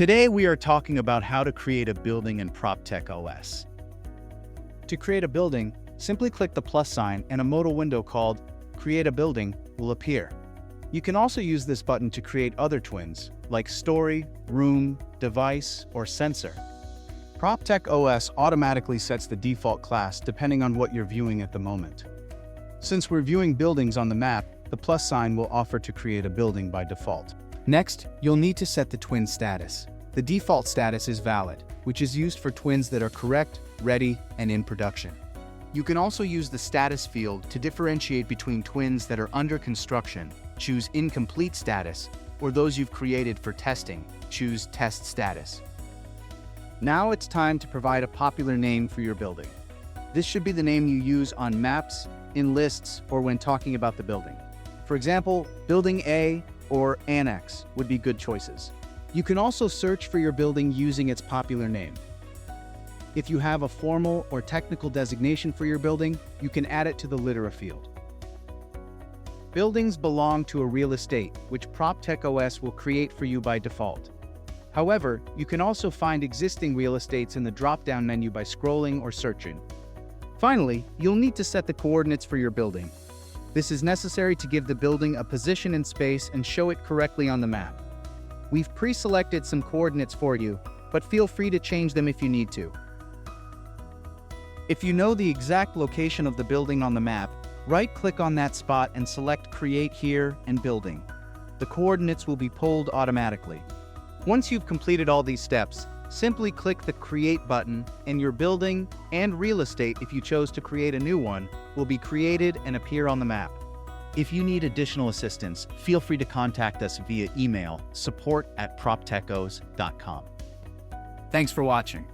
Today we are talking about how to create a building in ProptechOS. To create a building, simply click the plus sign and a modal window called Create a Building will appear. You can also use this button to create other twins, like story, room, device, or sensor. ProptechOS automatically sets the default class depending on what you're viewing at the moment. Since we're viewing buildings on the map, the plus sign will offer to create a building by default. Next, you'll need to set the twin status. The default status is valid, which is used for twins that are correct, ready, and in production. You can also use the status field to differentiate between twins that are under construction, choose incomplete status, or those you've created for testing, choose test status. Now it's time to provide a popular name for your building. This should be the name you use on maps, in lists, or when talking about the building. For example, Building A or Annex would be good choices. You can also search for your building using its popular name. If you have a formal or technical designation for your building, you can add it to the litera field. Buildings belong to a real estate, which ProptechOS will create for you by default. However, you can also find existing real estates in the drop-down menu by scrolling or searching. Finally, you'll need to set the coordinates for your building. This is necessary to give the building a position in space and show it correctly on the map. We've pre-selected some coordinates for you, but feel free to change them if you need to. If you know the exact location of the building on the map, right-click on that spot and select Create Here and Building. The coordinates will be pulled automatically. Once you've completed all these steps, simply click the Create button and your building and real estate, if you chose to create a new one, will be created and appear on the map. If you need additional assistance, feel free to contact us via email support@proptechos.com. Thanks for watching.